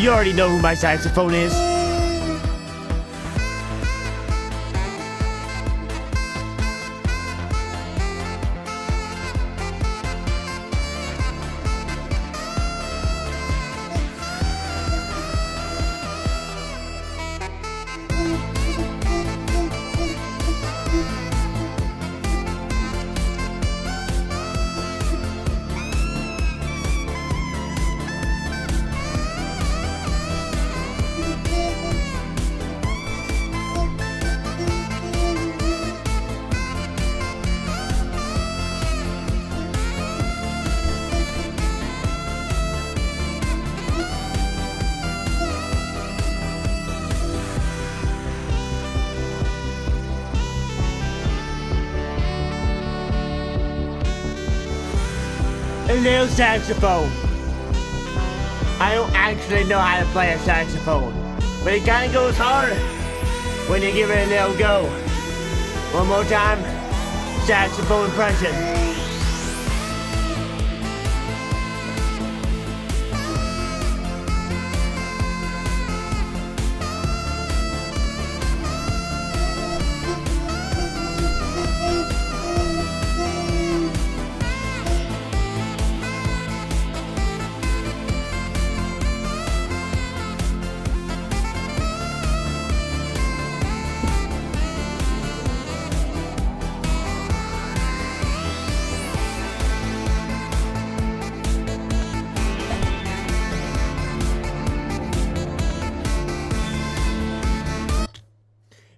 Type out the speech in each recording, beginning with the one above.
You already know who my saxophone is. A little saxophone. I don't actually know how to play a saxophone, but it kind of goes hard when you give it a little go. One more time, saxophone impression.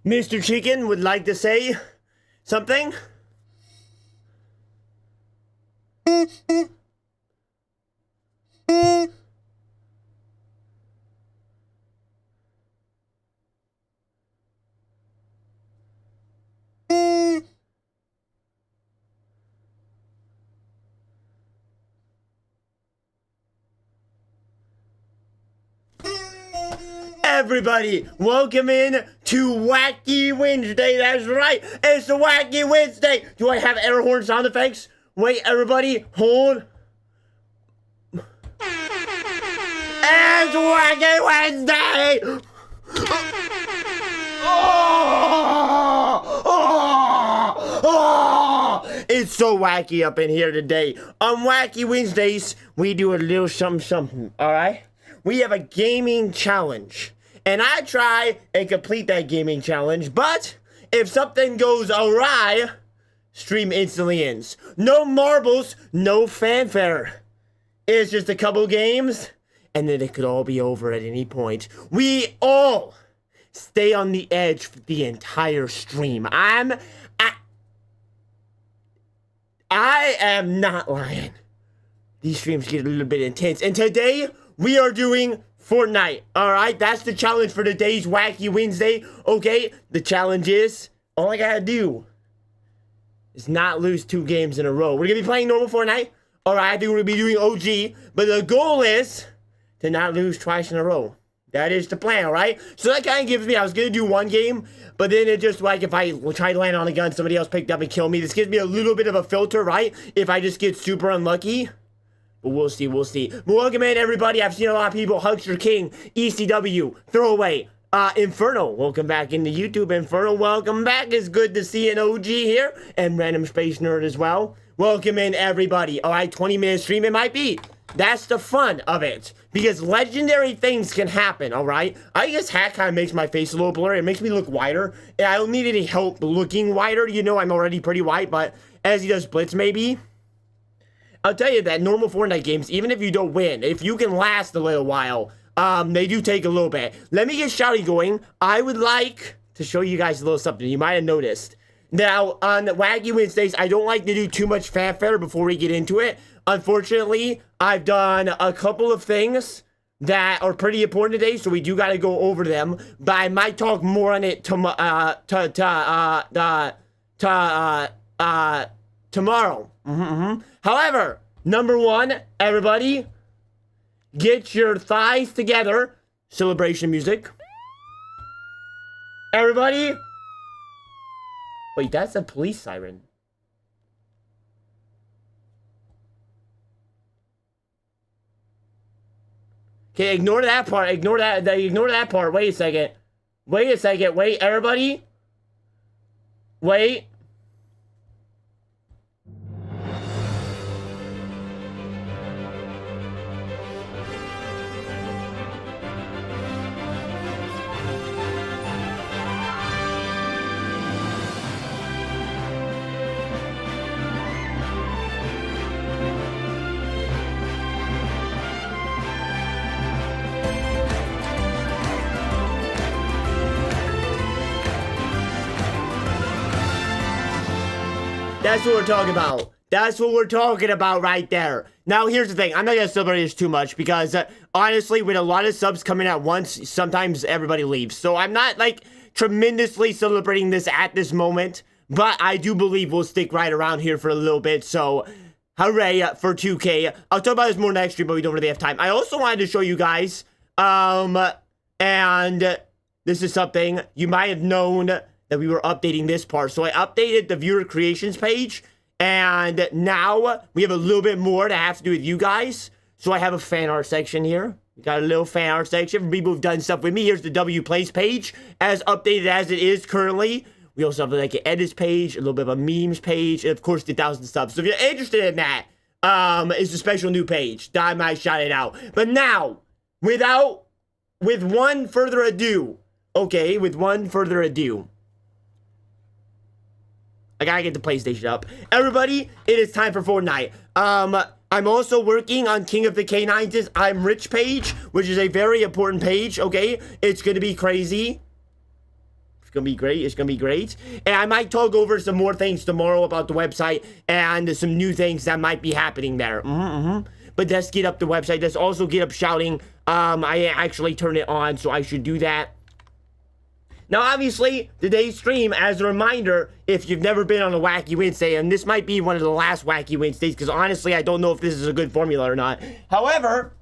Mr. Chicken would like to say something? Everybody, welcome in to Wacky Wednesday. That's right, it's the Wacky Wednesday. Do I have air horn sound effects? Wait, everybody, hold. It's Wacky Wednesday. It's so wacky up in here today. On Wacky Wednesdays, we do a little something, all right? We have a gaming challenge. And I try and complete that gaming challenge, but if something goes awry, stream instantly ends. No marbles, no fanfare. It's just a couple games, and then it could all be over at any point. We all stay on the edge for the entire stream. I am not lying. These streams get a little bit intense, and today we are doing Fortnite, alright? That's the challenge for today's Wacky Wednesday, okay? The challenge is, all I gotta do is not lose 2 games in a row. We're gonna be playing normal Fortnite, alright? I think we're gonna be doing OG, but the goal is to not lose twice in a row. That is the plan, alright? So that kind of gives me, I was gonna do 1 game, but then it just, like, if I try to land on a gun, somebody else picked up and killed me. This gives me a little bit of a filter, right? If I just get super unlucky. But we'll see, we'll see. But welcome in, everybody. I've seen a lot of people. Huckster King, ECW, Throwaway, Inferno. Welcome back into YouTube, Inferno. Welcome back. It's good to see an OG here. And Random Space Nerd as well. Welcome in, everybody. All right, 20-minute stream it might be. That's the fun of it. Because legendary things can happen, all right? I guess hat kind of makes my face a little blurry. It makes me look wider. And I don't need any help looking wider. You know I'm already pretty white, but as he does Blitz, maybe. I'll tell you that normal Fortnite games, even if you don't win, if you can last a little while, they do take a little bit. Let me get Shouty going. I would like to show you guys a little something you might have noticed. Now, on Wacky Wednesdays, I don't like to do too much fanfare before we get into it. Unfortunately, I've done a couple of things that are pretty important today, so we do got to go over them. But I might talk more on it tomorrow. However, number 1, everybody, get your thighs together. Celebration music. Everybody. Wait, that's a police siren. Okay, ignore that part. Ignore that part. Wait a second. Wait, everybody. Wait. That's what we're talking about. That's what we're talking about right there. Now, here's the thing. I'm not going to celebrate this too much because, honestly, with a lot of subs coming at once, sometimes everybody leaves. So I'm not, like, tremendously celebrating this at this moment. But I do believe we'll stick right around here for a little bit. So, hooray for 2K. I'll talk about this more next stream, but we don't really have time. I also wanted to show you guys, and this is something you might have known that we were updating this part. So I updated the viewer creations page, and now we have a little bit more to have to do with you guys. So I have a fan art section here. We got a little fan art section for people who've done stuff with me. Here's the W Plays page, as updated as it is currently. We also have like an edits page, a little bit of a memes page, and of course the 1,000 subs. So if you're interested in that, it's a special new page that I might shout it out. But now, with one further ado, I gotta get the PlayStation up. Everybody, it is time for Fortnite. I'm also working on King of the K9's I'm Rich page, which is a very important page, okay? It's gonna be crazy. It's gonna be great. It's gonna be great. And I might talk over some more things tomorrow about the website and some new things that might be happening there. But let's get up the website. Let's also get up shouting. I actually turned it on, so I should do that. Now, obviously, today's stream, as a reminder, if you've never been on a Wacky Wednesday, and this might be one of the last Wacky Wednesdays, because honestly, I don't know if this is a good formula or not. However,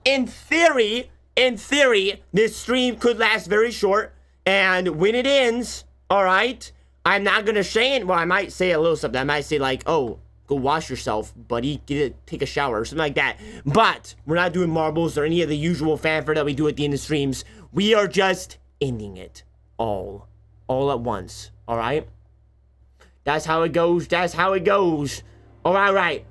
in theory, this stream could last very short, and when it ends, alright, I'm not gonna say it, well, I might say a little something. I might say like, oh, go wash yourself, buddy, take a shower, or something like that. But, we're not doing marbles or any of the usual fanfare that we do at the end of streams. We are just ending it all at once, alright? That's how it goes, Alright,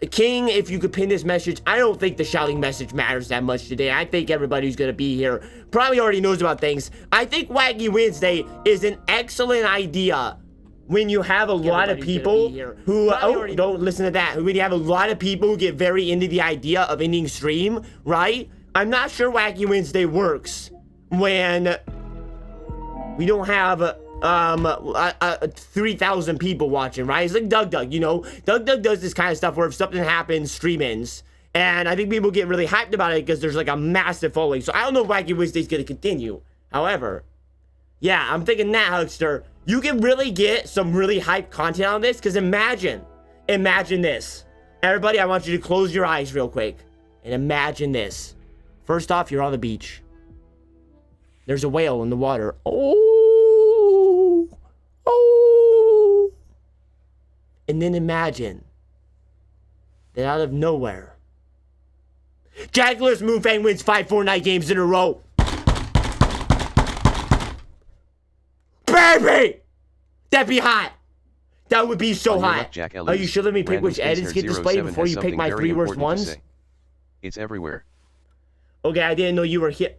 King, if you could pin this message, I don't think the shouting message matters that much today. I think everybody who's gonna be here probably already knows about things. I think Wacky Wednesday is an excellent idea when you have a lot of people who, don't listen to that. When you have a lot of people who get very into the idea of ending stream, right? I'm not sure Wacky Wednesday works when we don't have 3,000 people watching, right? It's like Doug, you know? Doug does this kind of stuff where if something happens, stream ends. And I think people get really hyped about it because there's like a massive following. So I don't know if Wacky Wednesday's gonna continue. However, yeah, I'm thinking that, Huckster, you can really get some really hyped content on this, because imagine this. Everybody, I want you to close your eyes real quick and imagine this. First off, you're on the beach. There's a whale in the water. Oh. And then imagine that out of nowhere, Jaguars Moonfang wins 5 Fortnite games in a row. Baby! That'd be hot. That would be so hot. Are you sure? Let me pick which edits get displayed before you pick my 3 worst ones. It's everywhere. Okay, I didn't know you were here.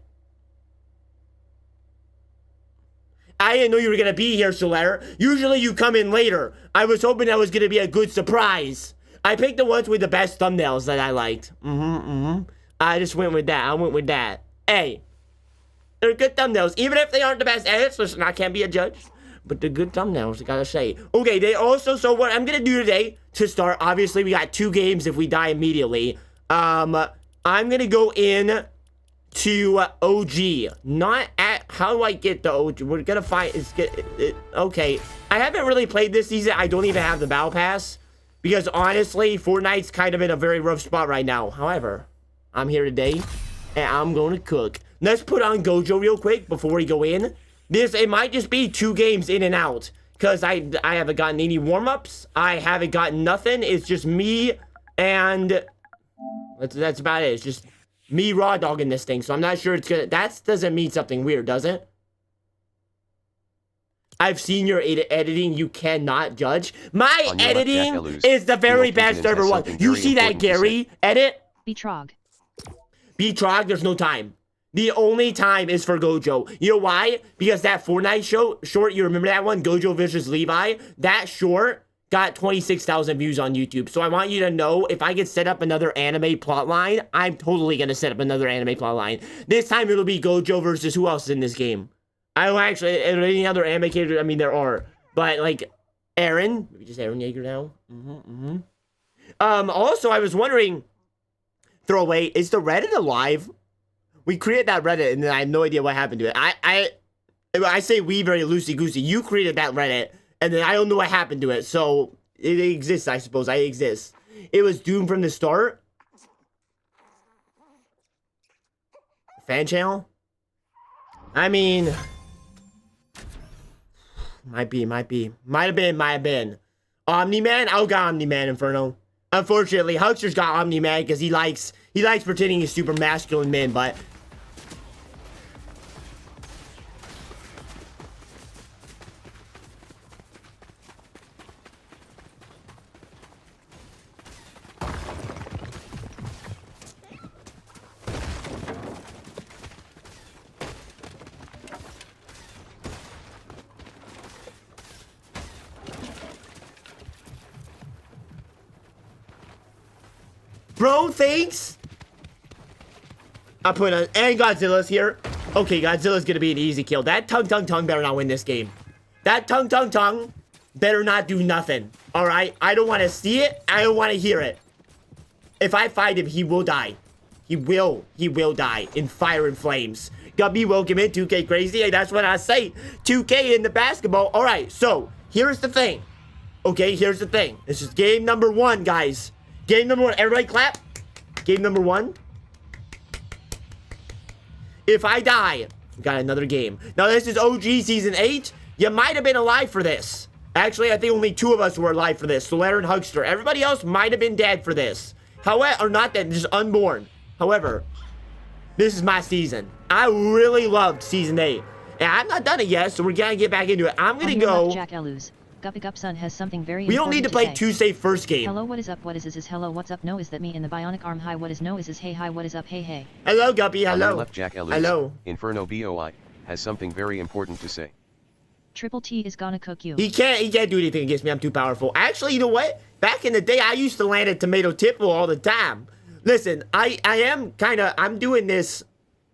I didn't know you were gonna be here, Solaire. Usually you come in later. I was hoping that was gonna be a good surprise. I picked the ones with the best thumbnails that I liked. I just went with that. Hey, they're good thumbnails. Even if they aren't the best edits, listen, I can't be a judge. But they're good thumbnails, I gotta say. Okay, they also, so what I'm gonna do today, to start, obviously we got 2 games if we die immediately. I'm gonna go in to OG. Not at, how do I get the OG? We're gonna find, okay. I haven't really played this season. I don't even have the Battle Pass. Because honestly, Fortnite's kind of in a very rough spot right now. However, I'm here today, and I'm gonna cook. Let's put on Gojo real quick before we go in. It might just be 2 games in and out. Because I haven't gotten any warm-ups. I haven't gotten nothing. It's just me And that's about it. It's just me raw dogging this thing. So I'm not sure it's gonna... That doesn't mean something weird, does it? I've seen your editing. You cannot judge. My editing is the very best server one. You see that Gary edit? Betrog. Betrog, there's no time. The only time is for Gojo. You know why? Because that Fortnite short, you remember that one? Gojo versus Levi? That short got 26,000 views on YouTube. So I want you to know, if I could set up another anime plotline, I'm totally going to set up another anime plotline. This time it'll be Gojo versus who else is in this game? I don't actually, any other anime characters, I mean, there are. But, like, Aaron. Maybe just Aaron Yeager now. Also, I was wondering, throwaway, is the Reddit alive? We created that Reddit, and then I have no idea what happened to it. I say we very loosey-goosey. You created that Reddit, and then I don't know what happened to it. So, it exists, I suppose. I exist. It was doomed from the start. Fan channel? I mean... Might have been. Omni-Man? I'll got Omni-Man, Inferno. Unfortunately, Huckster's got Omni-Man because he likes pretending he's super masculine man, but... Bro, thanks. I put on, and Godzilla's here. Okay, Godzilla's gonna be an easy kill. That tongue better not win this game. That tongue better not do nothing. All right, I don't want to see it. I don't want to hear it. If I fight him, he will die. He will die in fire and flames. Gubby, welcome in 2K crazy. Hey, that's what I say. 2K in the basketball. All right, so here's the thing. Okay, here's the thing. This is game number 1, guys. Game number 1. Everybody clap. Game number 1. If I die, we got another game. Now, this is OG Season 8. You might have been alive for this. Actually, I think only 2 of us were alive for this. Solaire and Huckster. Everybody else might have been dead for this. However, or not dead, just unborn. However, this is my season. I really loved Season 8. And I'm not done it yet, so we're gonna get back into it. I'm gonna go... Jack Elus. Guppy has something very we don't need to play too safe first game. Hello, what is up? What is this? Is hello, what's up? No, is that me in the bionic arm? Hi, what is no? Is this hey, hi, what is up? Hey, hey. Hello, Guppy. Hello. On your left, Jack Ellis, hello. Inferno BOI has something very important to say. Triple T is gonna cook you. He can't do anything against me. I'm too powerful. Actually, you know what? Back in the day, I used to land at tomato tipple all the time. Listen, I am kind of, I'm doing this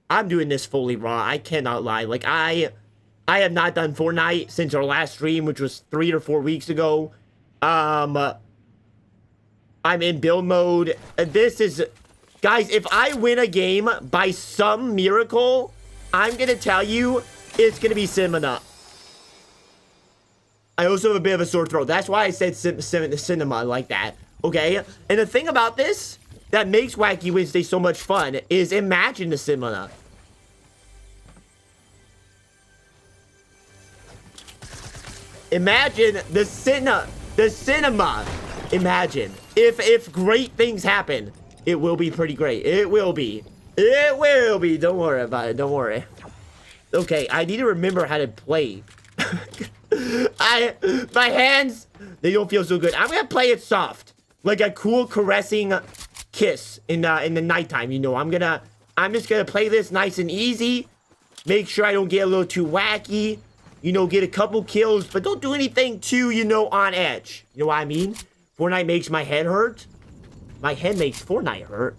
fully raw. I cannot lie. Like, I have not done Fortnite since our last stream, which was 3 or 4 weeks ago. I'm in build mode. This is... Guys, if I win a game by some miracle, I'm going to tell you, it's going to be cinema. I also have a bit of a sore throat. That's why I said cinema like that. Okay? And the thing about this that makes Wacky Wednesday so much fun is imagine the cinema. Imagine the cinema. Imagine if great things happen, it will be pretty great. It will be. Don't worry about it. Don't worry. Okay, I need to remember how to play. My hands, they don't feel so good. I'm gonna play it soft, like a cool caressing kiss in the nighttime. You know, I'm just gonna play this nice and easy. Make sure I don't get a little too wacky. You know, get a couple kills, but don't do anything too, you know, on edge. You know what I mean? Fortnite makes my head hurt. My head makes Fortnite hurt.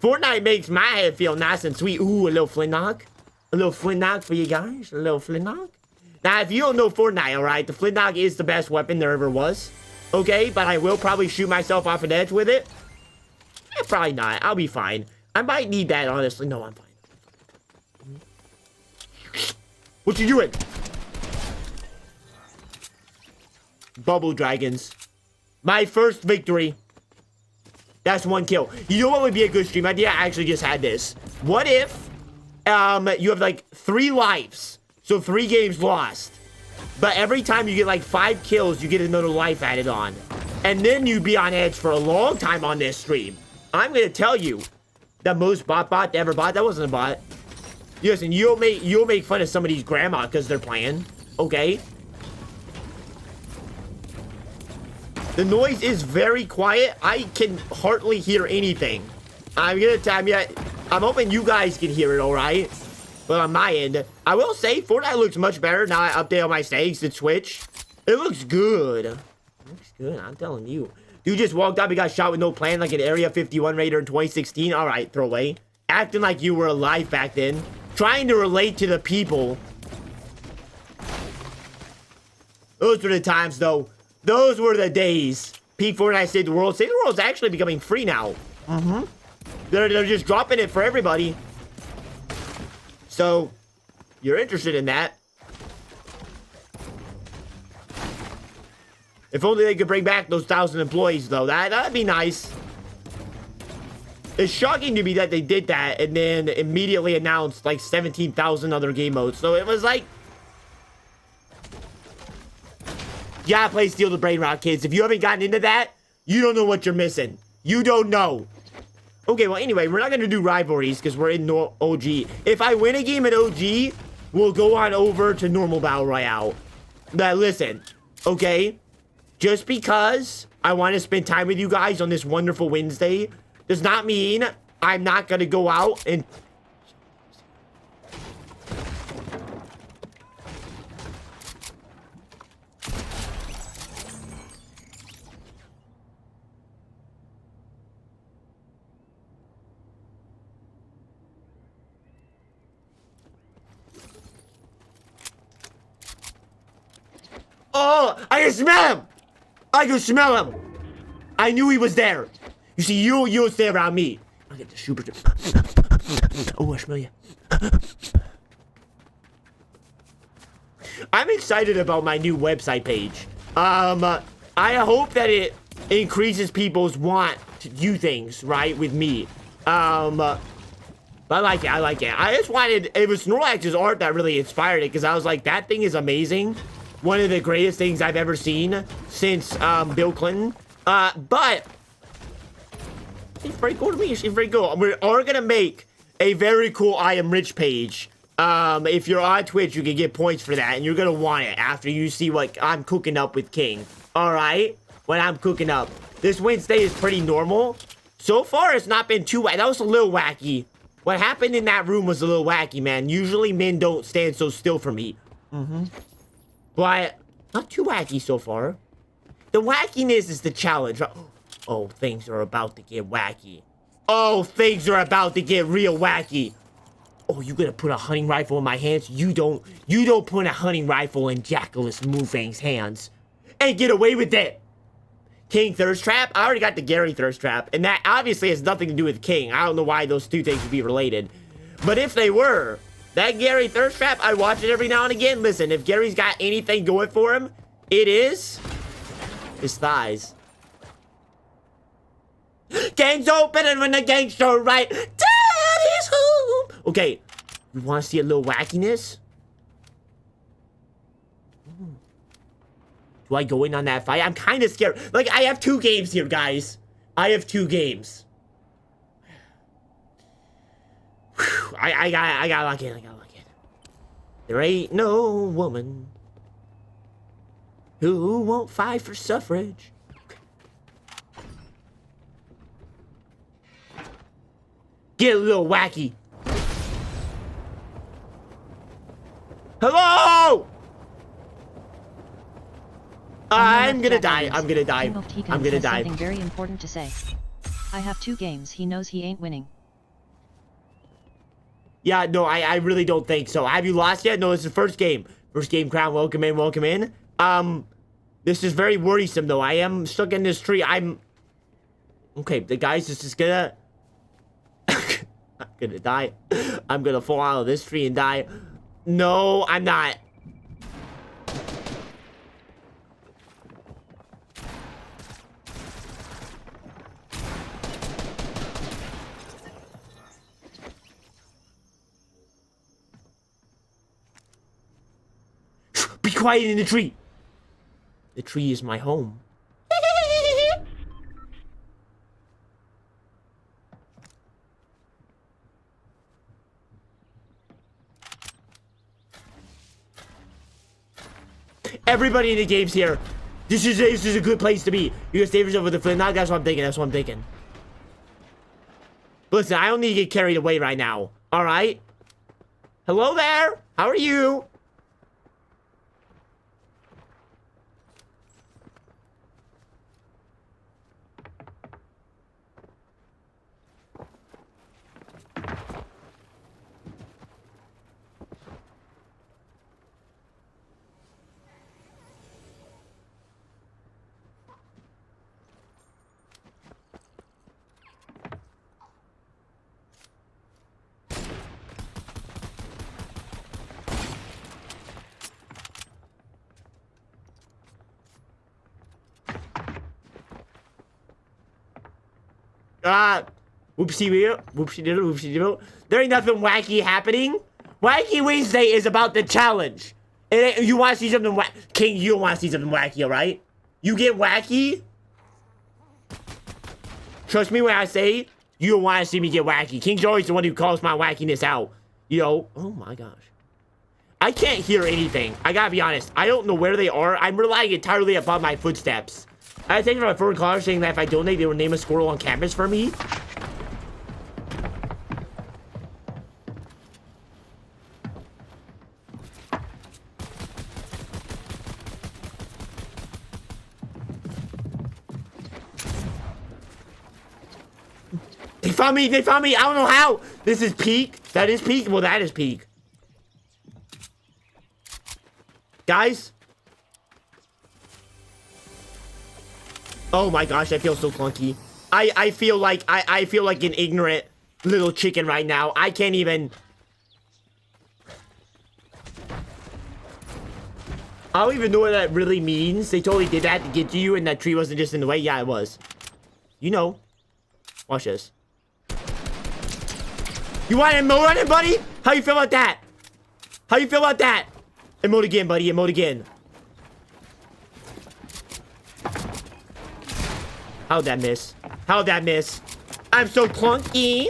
Fortnite makes my head feel nice and sweet. Ooh, a little flintlock. A little flintlock for you guys. A little flintlock. Now, if you don't know Fortnite, alright, the flintlock is the best weapon there ever was. Okay, but I will probably shoot myself off an edge with it. Probably not. I'll be fine. I might need that, honestly. No, I'm fine. What you doing? Bubble dragons. My first victory. That's 1 kill. You know what would be a good stream idea? I actually just had this. What if you have like 3 lives? So 3 games lost. But every time you get like 5 kills, you get another life added on. And then you'd be on edge for a long time on this stream. I'm gonna tell you, the most bot ever bought, that wasn't a bot. Listen, you'll make fun of somebody's grandma because they're playing, okay? The noise is very quiet. I can hardly hear anything. I'm hoping you guys can hear it, all right? But on my end, I will say Fortnite looks much better now I update all my settings to Twitch. It looks good. It looks good, I'm telling you. Dude just walked up, he got shot with no plan like an Area 51 raider in 2016. All right, throwaway. Acting like you were alive back then. Trying to relate to the people. Those were the times, though. Those were the days. Peak Fortnite saved the world. Save the world's actually becoming free now. They're just dropping it for everybody. So, you're interested in that. If only they could bring back those 1,000 employees, though. That'd be nice. It's shocking to me that they did that and then immediately announced like 17,000 other game modes. So it was like... You gotta play Steal the Brain Rot, kids. If you haven't gotten into that, you don't know what you're missing. You don't know. Okay, well, anyway, we're not gonna do rivalries because we're in OG. If I win a game at OG, we'll go on over to normal Battle Royale. Now, listen, okay? Just because I want to spend time with you guys on this wonderful Wednesday does not mean I'm not gonna go out and... Oh, I can smell him! I can smell him! I knew he was there. You see, you'll stay around me. I'll get the super... Oh, I smell you. I'm excited about my new website page. I hope that it increases people's want to do things, right, with me. But I like it, I like it. I just wanted... It was Snorlax's art that really inspired it, because I was like, that thing is amazing. One of the greatest things I've ever seen since Bill Clinton. But she's very cool to me. She's very cool. We are gonna make a very cool I Am Rich page. If you're on Twitch, you can get points for that, and you're gonna want it after you see what I'm cooking up with King. All right, when I'm cooking up. This Wednesday is pretty normal. So far, it's not been too. That was a little wacky. What happened in that room was a little wacky, man. Usually, men don't stand so still for me. But not too wacky so far. The wackiness is the challenge. Oh, things are about to get wacky. Oh, things are about to get real wacky. Oh, you gonna put a hunting rifle in my hands? You don't put a hunting rifle in Jackalus Moofang's hands and get away with it. King Thirst Trap? I already got the Gary Thirst Trap, and that obviously has nothing to do with King. I don't know why those two things would be related. But if they were, that Gary Thirst Trap, I watch it every now and again. Listen, if Gary's got anything going for him, it is his thighs. Gang's open and when the gang's so right, Daddy's home. Okay, you want to see a little wackiness? Do I go in on that fight? I'm kind of scared. Like, I have 2 games here, guys. I have 2 games. Whew, I got lock in. I got lock in. There ain't no woman who won't fight for suffrage. Get a little wacky. Hello! I'm gonna die. I'm gonna die. I'm gonna die. Something very important to say. I have 2 games. He knows he ain't winning. Yeah, no, I really don't think so. Have you lost yet? No, it's the first game. First game crown. Welcome in. Welcome in. This is very worrisome, though. I am stuck in this tree. Okay, the guy's just gonna... I'm gonna die. I'm gonna fall out of this tree and die. No, I'm not. Be quiet in the tree. The tree is my home. Everybody in the game's here. This is a good place to be. You can save yourself with the flint. Now that's what I'm thinking. That's what I'm thinking. Listen, I don't need to get carried away right now. All right? Hello there. How are you? Whoopsie-doodle. There ain't nothing wacky happening. Wacky Wednesday is about the challenge. You want to see something King, you don't want to see something wacky, alright? You get wacky? Trust me when I say, you don't want to see me get wacky. King's always the one who calls my wackiness out. You know, oh my gosh. I can't hear anything. I gotta be honest. I don't know where they are. I'm relying entirely upon my footsteps. I think from my foreign caller saying that if I donate, they will name a squirrel on campus for me. They found me! They found me! I don't know how! This is peak. That is peak? Well, that is peak. Guys? Oh my gosh, I feel so clunky. I feel like I feel like an ignorant little chicken right now. I can't even. I don't even know what that really means. They totally did that to get to you, and that tree wasn't just in the way. Yeah, it was. You know. Watch this. You want to emote on it, buddy? How you feel about that? How you feel about that? Emote again, buddy. Emote again. How'd that miss? How'd that miss? I'm so clunky.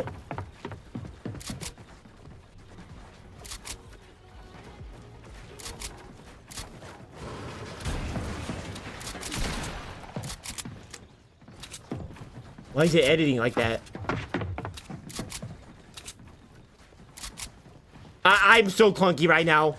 Why is it editing like that? I'm so clunky right now.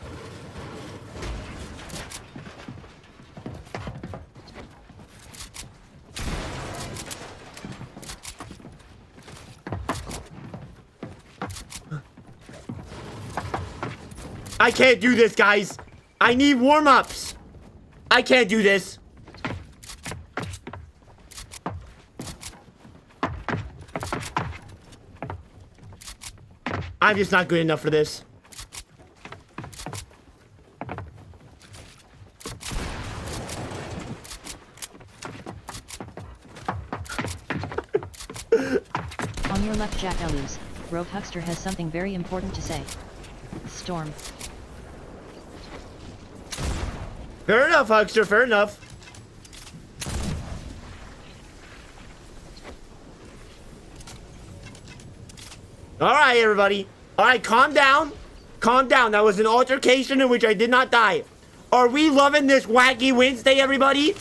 I can't do this, guys. I need warm-ups. I can't do this. I'm just not good enough for this. On your left, Jack Elus. Rogue Huckster has something very important to say. Storm. Fair enough, Huckster. Fair enough. Alright, everybody. Alright, calm down. Calm down. That was an altercation in which I did not die. Are we loving this wacky Wednesday, everybody?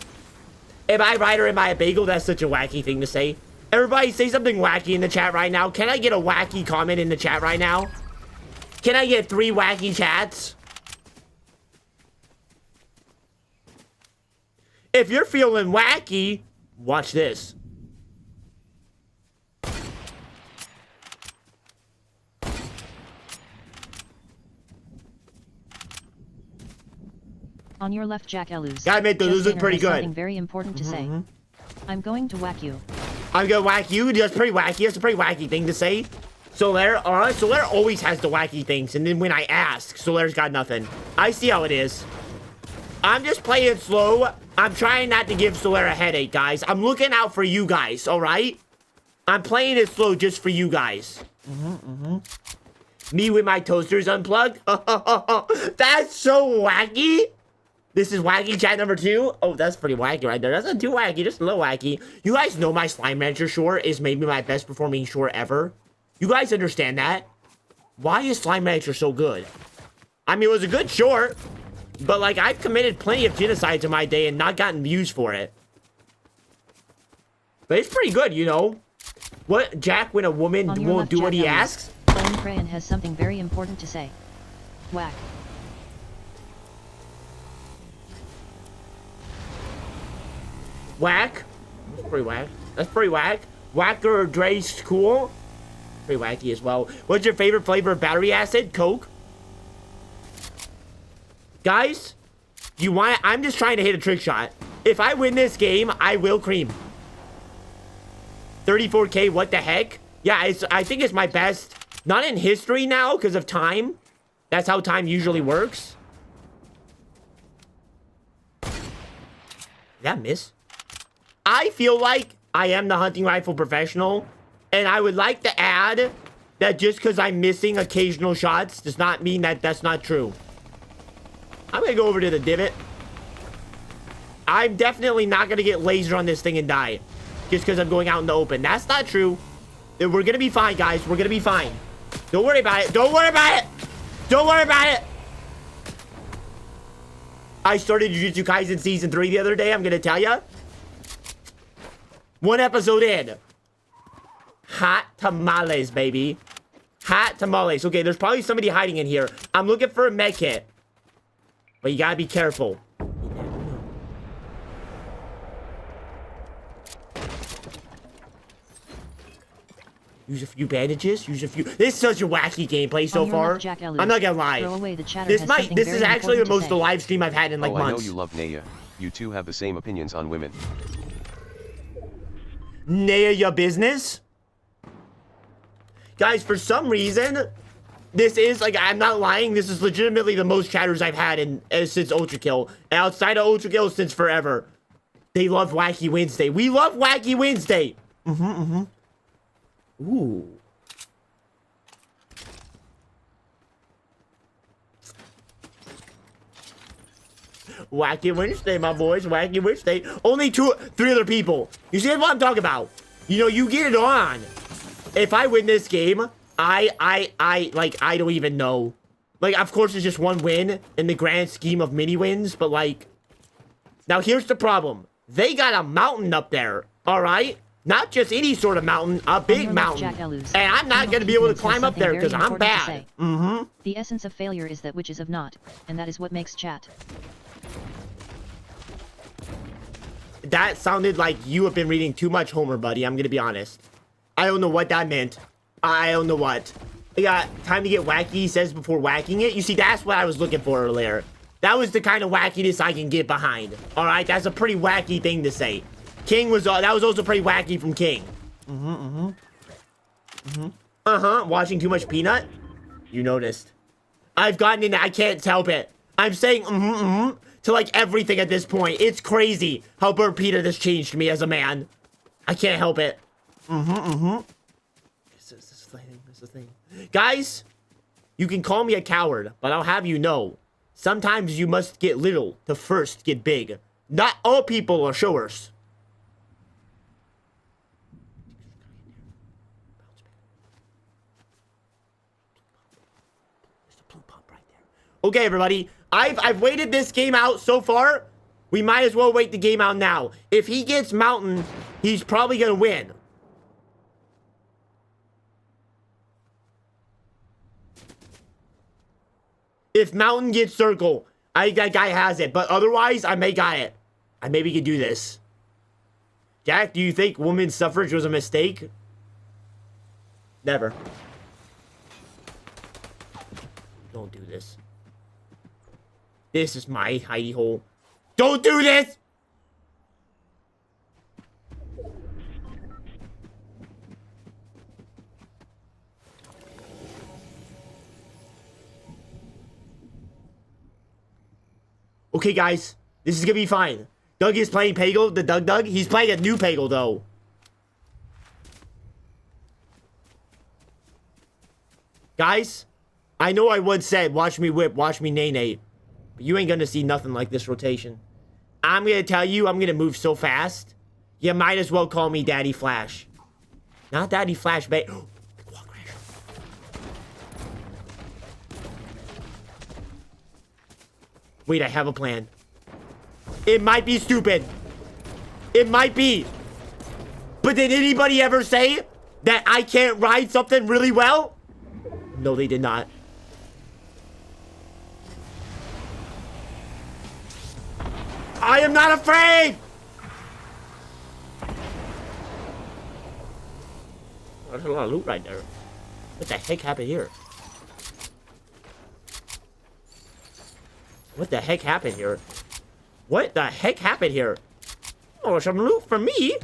Am I right or am I a bagel? That's such a wacky thing to say. Everybody say something wacky in the chat right now. Can I get a wacky comment in the chat right now? Can I get 3 wacky chats? If you're feeling wacky, watch this. On your left, Jack Elus. Gotta admit, those look pretty good. Something very important to say. I'm going to whack you. I'm gonna whack you. That's pretty wacky. That's a pretty wacky thing to say. Solaire, alright, Solaire always has the wacky things, and then when I ask, Solaire's got nothing. I see how it is. I'm just playing slow. I'm trying not to give Solaire a headache, guys. I'm looking out for you guys, alright? I'm playing it slow just for you guys. Me with my toasters unplugged? That's so wacky. This is wacky chat number 2. Oh, that's pretty wacky right there. That's not too wacky, just a little wacky. You guys know my Slime Rancher short is maybe my best performing short ever. You guys understand that? Why is Slime Rancher so good? I mean, it was a good short, but like I've committed plenty of genocides in my day and not gotten views for it. But it's pretty good, you know. What, Jack, when a woman won't do what he asks? Phone Crayon has something very important to say. Whack. Whack? That's pretty whack. That's pretty whack. Whacker Dre's cool. Pretty wacky as well. What's your favorite flavor of battery acid? Coke? Guys, you want? I'm just trying to hit a trick shot. If I win this game, I will cream. 34K, what the heck? Yeah, I think it's my best. Not in history now because of time. That's how time usually works. Did that miss? I feel like I am the hunting rifle professional. And I would like to add that just because I'm missing occasional shots does not mean that that's not true. I'm going to go over to the divot. I'm definitely not going to get laser on this thing and die. Just because I'm going out in the open. That's not true. We're going to be fine, guys. We're going to be fine. Don't worry about it. Don't worry about it. Don't worry about it. I started Jujutsu Kaisen Season 3 the other day. I'm going to tell you. 1 episode in. Hot tamales, baby. Hot tamales. Okay, there's probably somebody hiding in here. I'm looking for a med kit. But you gotta be careful. Use a few bandages. Use a few. This is such a wacky gameplay so far. Left, I'm not gonna lie. This is actually the most live stream I've had in like months. I know you love Naya. You two have the same opinions on women. Naya, your business? Guys, for some reason, this is, like, I'm not lying, this is legitimately the most chatters I've had since Ultra Kill. And outside of Ultra Kill, since forever. They love Wacky Wednesday. We love Wacky Wednesday! Ooh. Wacky Wednesday, my boys. Wacky Wednesday. Only 3 other people. You see what I'm talking about? You know, you get it on. If I win this game, I don't even know. Like, of course, it's just 1 win in the grand scheme of mini wins, but like, now here's the problem. They got a mountain up there, all right? Not just any sort of mountain, a big mountain. And I'm not going to be able to climb up there because I'm bad. The essence of failure is that which is of not, and that is what makes chat. That sounded like you have been reading too much Homer, buddy. I'm going to be honest. I don't know what that meant. I don't know what. I got time to get wacky, he says before whacking it. You see, that's what I was looking for earlier. That was the kind of wackiness I can get behind. All right, that's a pretty wacky thing to say. King was, that was also pretty wacky from King. Watching too much Peanut? You noticed. I've gotten in, I can't help it. I'm saying to like everything at this point. It's crazy how Burnt Peanut has changed me as a man. I can't help it. This is the thing. Guys, you can call me a coward, but I'll have you know, sometimes you must get little to first get big. Not all people are showers. Okay, everybody, I've waited this game out so far. We might as well wait the game out now. If he gets mountain, he's probably gonna win. If mountain gets circle, I think that guy has it. But otherwise, I may got it. I maybe could do this. Jack, do you think women's suffrage was a mistake? Never. Don't do this. This is my hidey hole. Don't do this! Okay, guys. This is gonna be fine. Doug is playing Pagel, the Doug. He's playing a new Pagel, though. Guys, I know I once said, watch me whip, watch me nay-nay. But you ain't gonna see nothing like this rotation. I'm gonna tell you, I'm gonna move so fast. You might as well call me Daddy Flash. Not Daddy Flash, babe. Wait, I have a plan. It might be stupid. It might be. But did anybody ever say that I can't ride something really well? No, they did not. I am not afraid! There's a lot of loot right there. What the heck happened here? What the heck happened here? What the heck happened here? Oh, some loot for me?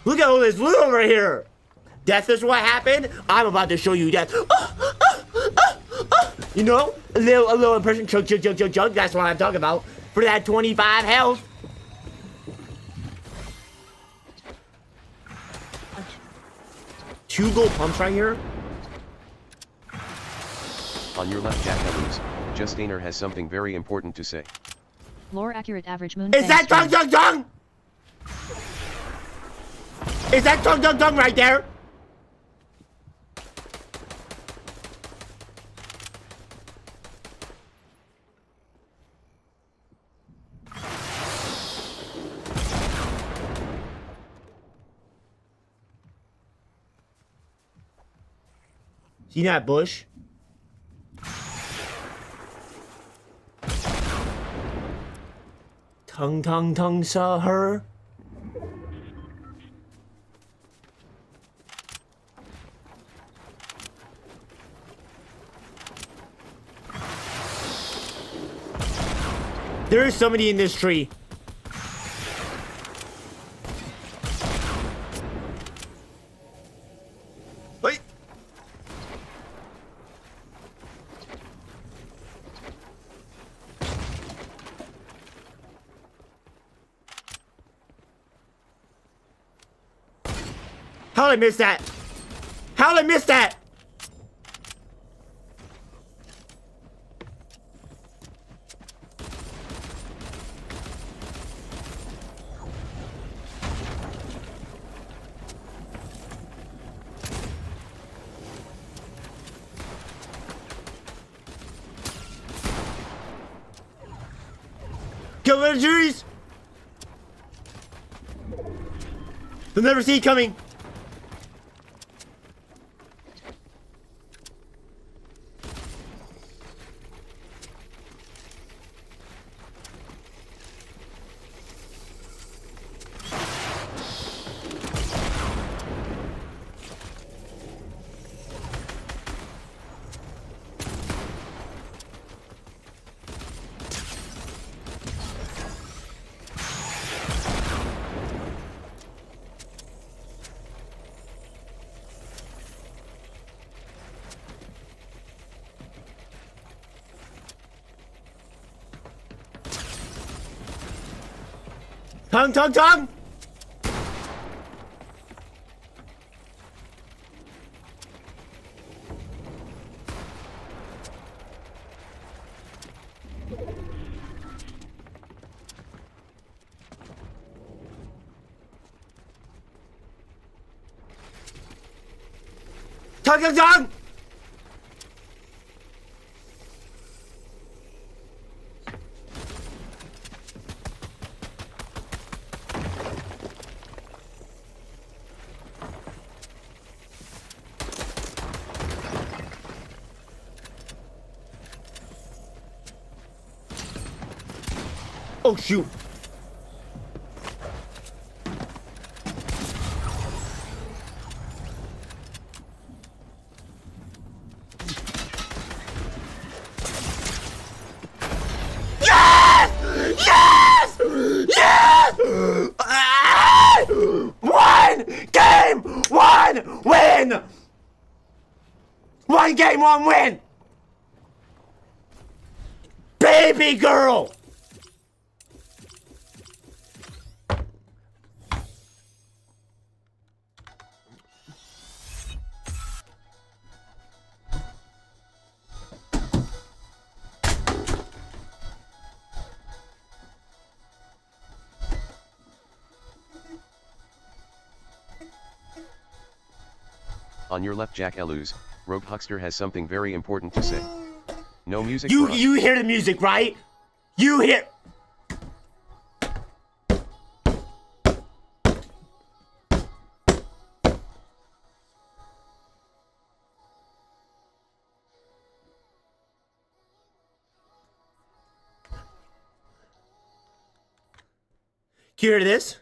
Look at all this loot over here! Death is what happened? I'm about to show you death. You know? A little impression. Chug, chug, chug, chug, chug. That's what I'm talking about. For that 25 health. Two gold pumps right here. On your left, Jack Evans, Justainer has something very important to say. Lore accurate average moon. Is that Tung Tung Tung? Is that Tung Tung Tung right there? See that bush? Tung Tung Tung saw her. There is somebody in this tree. Wait. How'd I miss that? How'd I miss that? Kill the trees! They'll never see it coming. Tung Tung Tung! Tung Tung Tung! Oh shoot! Yes! Yes! Yes! Ah! One game, one win! One game, one win! Baby girl! On your left, Jack Elus, Rogue Huckster has something very important to say. No music. You hear the music, right? You hear. Do you hear this?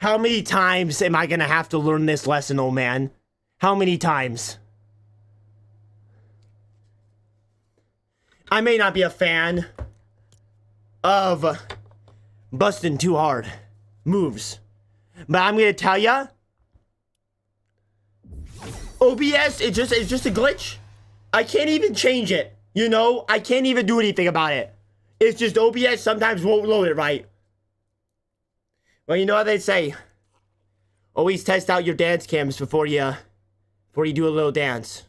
How many times am I gonna have to learn this lesson, old man? How many times? I may not be a fan of busting too hard moves, but I'm gonna tell ya, OBS, it's just a glitch. I can't even change it, you know? I can't even do anything about it. It's just OBS sometimes won't load it right. Well, you know what they say. Always test out your dance cams before you do a little dance.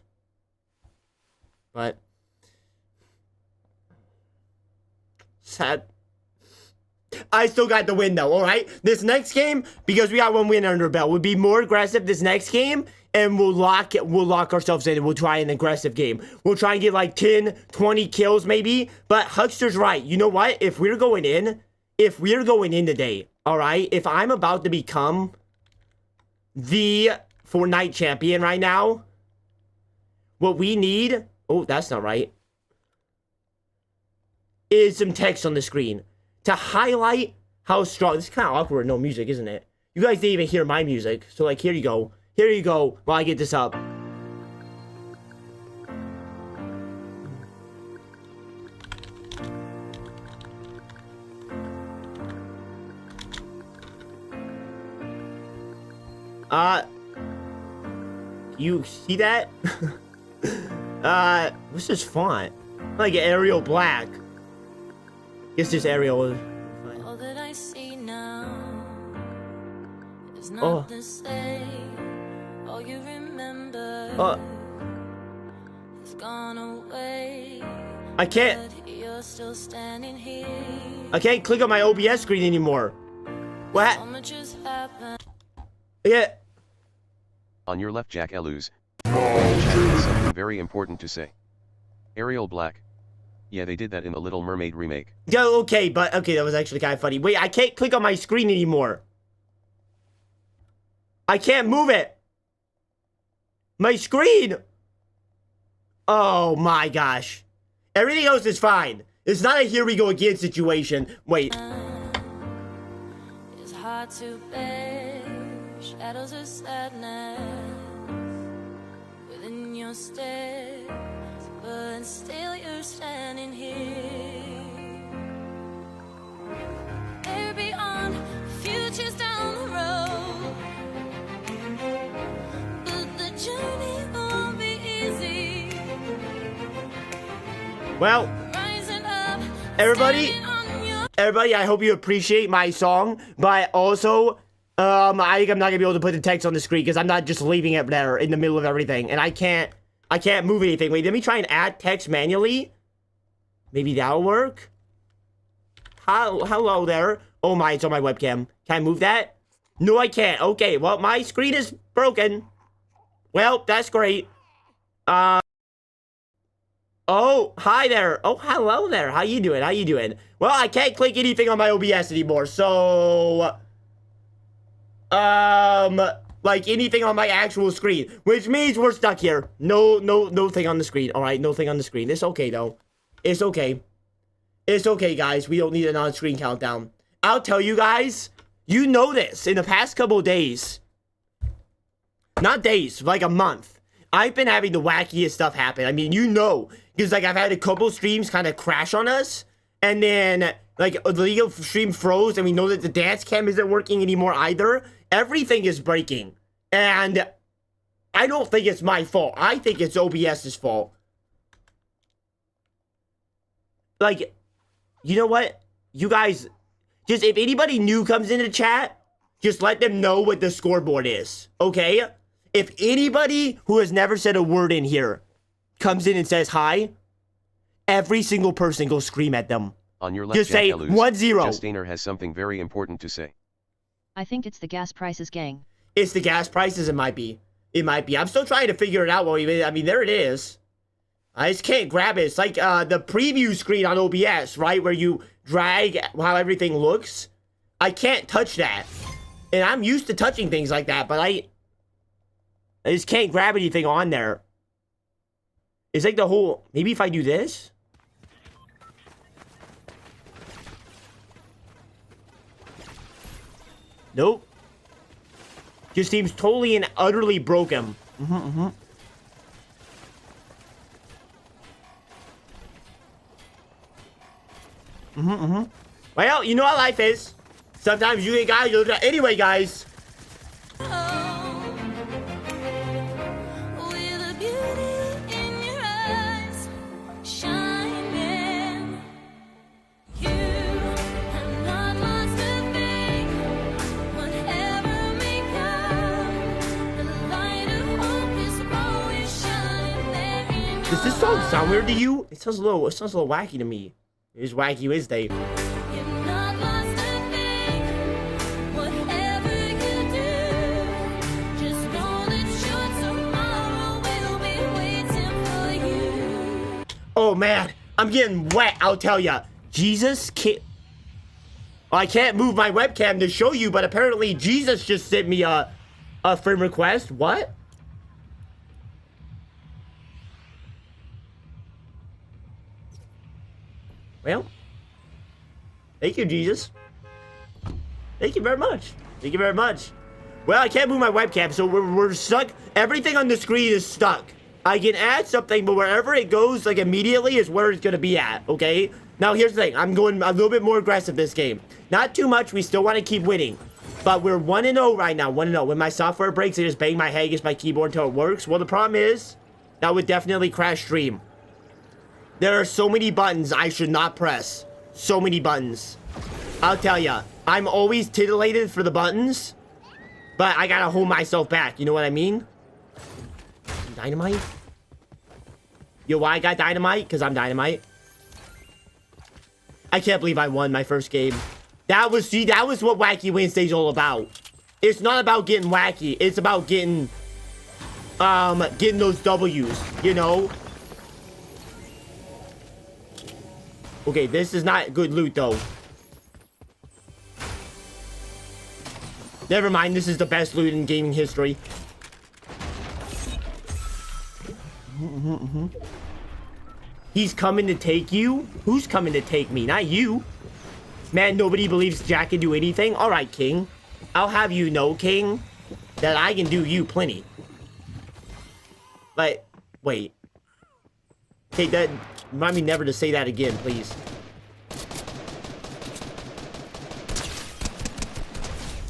But sad. I still got the win though, alright? This next game, because we got one win under our belt, we'll be more aggressive this next game, and we'll lock ourselves in, and we'll try an aggressive game. We'll try and get like 10, 20 kills maybe. But Huckster's right. You know what? If we're going in today, alright? If I'm about to become the Fortnite champion right now, what we need, oh, that's not right, is some text on the screen to highlight how strong. This is kind of awkward, no music, isn't it? You guys didn't even hear my music, so like, here you go while I get this up. You see that? What's this font? Like Arial Black. Guess this Arial is fine. All that I see now is not the same. All you remember has gone away. I can't. You're still standing here. I can't click on my OBS screen anymore. What? So much has happened. Yeah. On your left, Jack Elus, Jack has something very important to say. Arial Black. Yeah, they did that in the Little Mermaid remake. Yeah, okay, that was actually kind of funny. Wait, I can't click on my screen anymore. I can't move it. My screen. Oh my gosh. Everything else is fine. It's not a here we go again situation. Wait. It's hard to bear. Shadows of sadness within your steps, but still you're standing here. There beyond, futures down the road, but the journey won't be easy. Well, everybody, I hope you appreciate my song, but also, I'm not gonna be able to put the text on the screen because I'm not just leaving it there in the middle of everything, and I can't move anything. Wait, let me try and add text manually. Maybe that'll work. Hello there. Oh my, it's on my webcam. Can I move that? No, I can't. Okay, well, my screen is broken. Well, that's great. Oh, hi there. Oh, hello there. How you doing? Well, I can't click anything on my OBS anymore, so like anything on my actual screen, which means we're stuck here. No thing on the screen. All right, no thing on the screen. It's okay though. It's okay. It's okay, guys. We don't need an on-screen countdown. I'll tell you guys. You know this. In the past couple of days, not days, like a month, I've been having the wackiest stuff happen. I mean, you know, because like I've had a couple streams kind of crash on us, and then like the legal stream froze, and we know that the dance cam isn't working anymore either. Everything is breaking, and I don't think it's my fault. I think it's OBS's fault. Like, you know what? You guys, just if anybody new comes into the chat, just let them know what the scoreboard is, okay? If anybody who has never said a word in here comes in and says hi, every single person go scream at them. On your left, Just say Jackalus, 1-0. Justainer has something very important to say. I think it's the gas prices, gang. It's the gas prices. It might be. It might be. I'm still trying to figure it out. Well, I mean, there it is. I just can't grab it. It's like the preview screen on OBS, right? Where you drag how everything looks. I can't touch that. And I'm used to touching things like that, but I just can't grab anything on there. It's like the whole... Maybe if I do this? Nope. Just seems totally and utterly broken. Well, you know how life is. Sometimes you get guys. Anyway, guys. Does this song sound weird to you? It sounds a little wacky to me. It's Wacky Wednesday. Oh man, I'm getting wet, I'll tell ya. Jesus can't... I can't move my webcam to show you, but apparently Jesus just sent me a friend request. What? Well, thank you, Jesus. Thank you very much. Thank you very much. Well, I can't move my webcam, so we're stuck. Everything on the screen is stuck. I can add something, but wherever it goes, like, immediately is where it's going to be at, okay? Now, here's the thing. I'm going a little bit more aggressive this game. Not too much. We still want to keep winning. But we're 1-0 right now. 1-0. When my software breaks, I just bang my head against my keyboard until it works. Well, the problem is, that would definitely crash stream. There are so many buttons I should not press. So many buttons. I'll tell ya. I'm always titillated for the buttons. But I gotta hold myself back. You know what I mean? Dynamite? Yo, why I got dynamite? Because I'm dynamite. I can't believe I won my first game. That was what Wacky Wednesday's all about. It's not about getting wacky. It's about getting those W's, you know? Okay, this is not good loot, though. Never mind, this is the best loot in gaming history. He's coming to take you? Who's coming to take me? Not you. Man, nobody believes Jack can do anything? Alright, King. I'll have you know, King, that I can do you plenty. But, wait. Okay, that... Remind me never to say that again, please.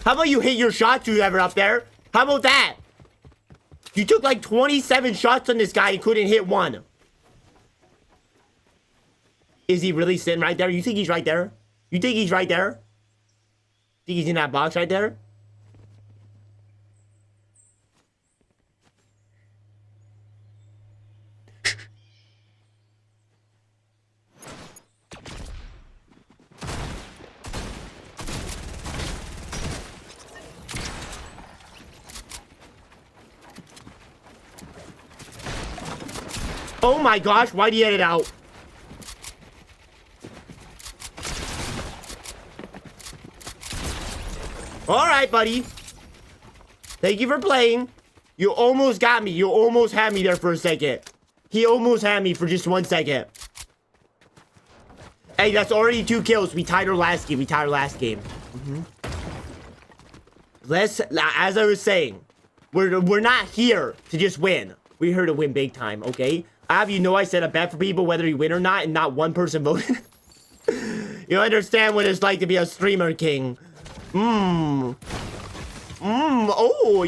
How about you hit your shots, whoever up there? How about that? You took like 27 shots on this guy and couldn't hit one. Is he really sitting right there? You think he's right there? You think he's right there? Think he's in that box right there? Oh my gosh, why'd he edit out? Alright, buddy. Thank you for playing. You almost got me. You almost had me there for a second. He almost had me for just 1 second. Hey, that's already 2 kills. We tied our last game. As I was saying, we're not here to just win. We're here to win big time, okay? I have you know I set a bet for people whether you win or not, and not one person voted. You understand what it's like to be a streamer, King. Oh,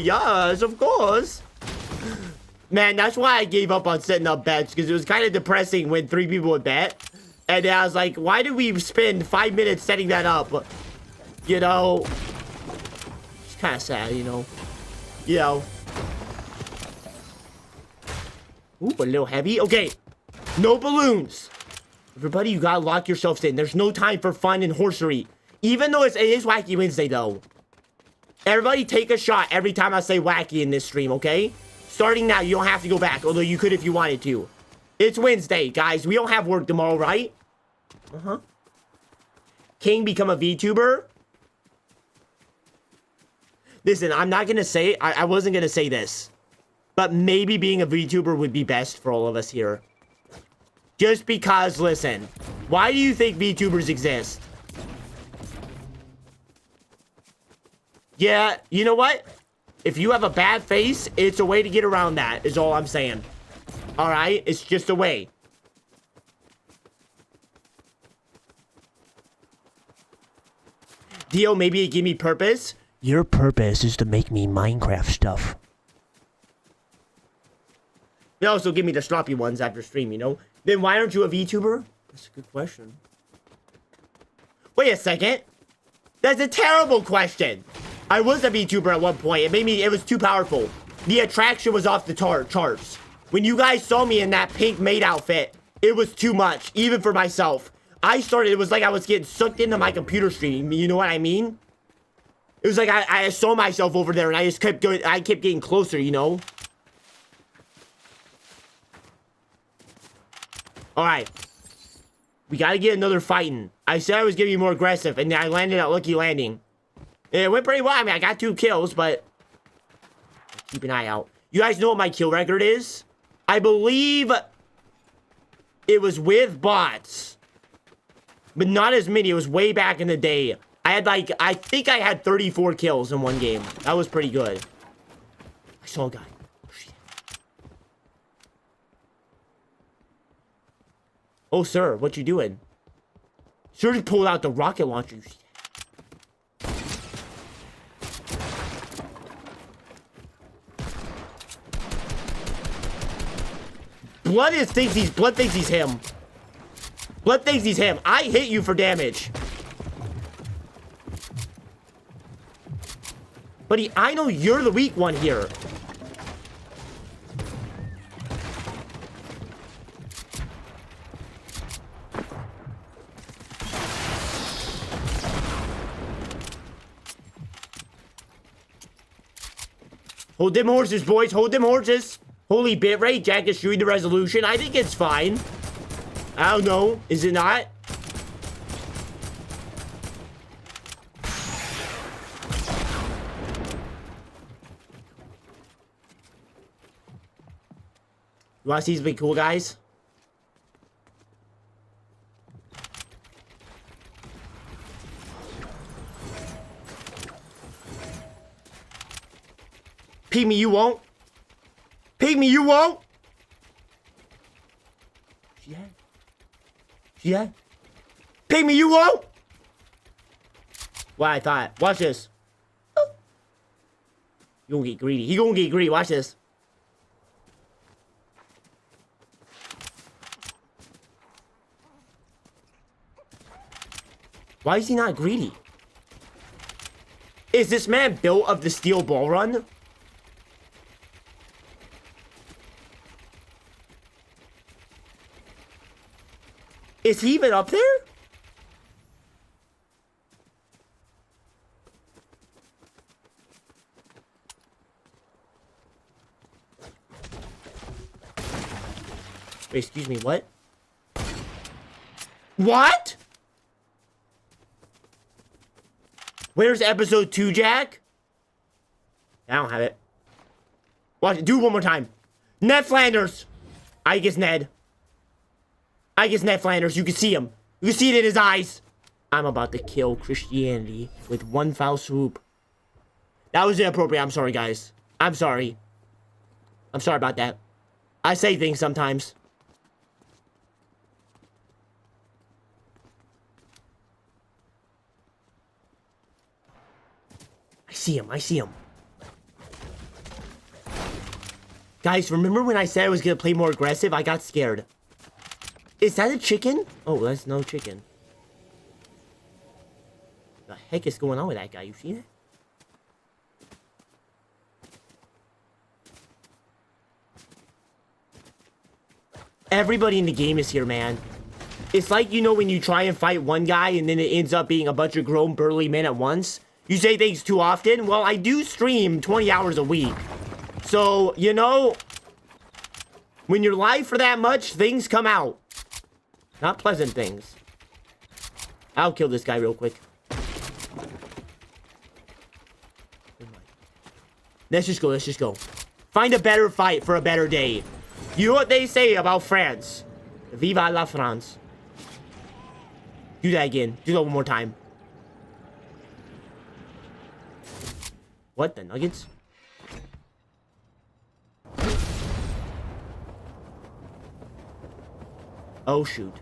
yes, of course. Man, that's why I gave up on setting up bets, because it was kind of depressing when 3 people would bet. And I was like, why did we spend 5 minutes setting that up? You know, it's kind of sad, you know. Ooh, a little heavy. Okay. No balloons. Everybody, you gotta lock yourselves in. There's no time for fun and horsery. Even though it is Wacky Wednesday, though. Everybody take a shot every time I say wacky in this stream, okay? Starting now, you don't have to go back, although you could if you wanted to. It's Wednesday, guys. We don't have work tomorrow, right? Uh-huh. King become a VTuber? Listen, I'm not gonna say, I wasn't gonna say this. But maybe being a VTuber would be best for all of us here. Just because, listen. Why do you think VTubers exist? Yeah, you know what? If you have a bad face, it's a way to get around that, is all I'm saying. Alright? It's just a way. Dio, maybe it give me purpose? Your purpose is to make me Minecraft stuff. They also give me the sloppy ones after stream, you know? Then why aren't you a VTuber? That's a good question. Wait a second. That's a terrible question. I was a VTuber at one point. It was too powerful. The attraction was off the charts. When you guys saw me in that pink maid outfit, it was too much, even for myself. It was like I was getting sucked into my computer stream. You know what I mean? It was like I saw myself over there and I just kept getting closer, you know? Alright. We gotta get another fighting. I said I was gonna be more aggressive, and then I landed at Lucky Landing. It went pretty well. I mean, I got 2 kills, but keep an eye out. You guys know what my kill record is? I believe it was with bots. But not as many. It was way back in the day. I think I had 34 kills in one game. That was pretty good. I saw a guy. Oh, sir, what you doing? Sir just pulled out the rocket launcher. Blood thinks he's him. Blood thinks he's him. I hit you for damage. Buddy, I know you're the weak one here. Hold them horses, boys. Hold them horses. Holy bitrate. Jack is shooting the resolution. I think it's fine. I don't know. Is it not? You want to see something cool, guys? Pygmy, you won't. Pygmy, you won't. Yeah. Pygmy, you won't. What I thought. Watch this. You gonna get greedy. He gonna get greedy. Watch this. Why is he not greedy? Is this man built of the steel ball run? Is he even up there? Wait, excuse me, what? What? Where's episode 2, Jack? I don't have it. Watch it. Do it one more time. Ned Flanders. I guess Ned. Ned Flanders. You can see him. You can see it in his eyes. I'm about to kill Christianity with one foul swoop. That was inappropriate. I'm sorry, guys. I'm sorry. I'm sorry about that. I say things sometimes. I see him. Guys, remember when I said I was gonna play more aggressive? I got scared. Is that a chicken? Oh, that's no chicken. The heck is going on with that guy? You see that? Everybody in the game is here, man. It's like, you know, when you try and fight one guy and then it ends up being a bunch of grown, burly men at once. You say things too often. Well, I do stream 20 hours a week. So, you know, when you're live for that much, things come out. Not pleasant things. I'll kill this guy real quick. Let's just go, let's just go. Find a better fight for a better day. You know what they say about France? Viva la France. Do that again. Do that one more time. What? The nuggets? Oh, shoot.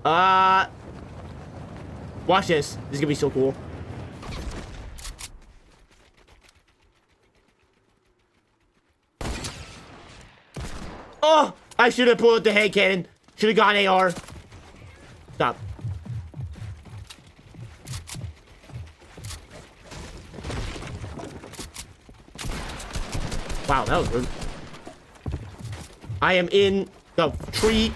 Watch this. This is gonna be so cool. Oh! I should have pulled the head cannon. Should have gone AR. Stop. Wow, that was good. I am in the tree.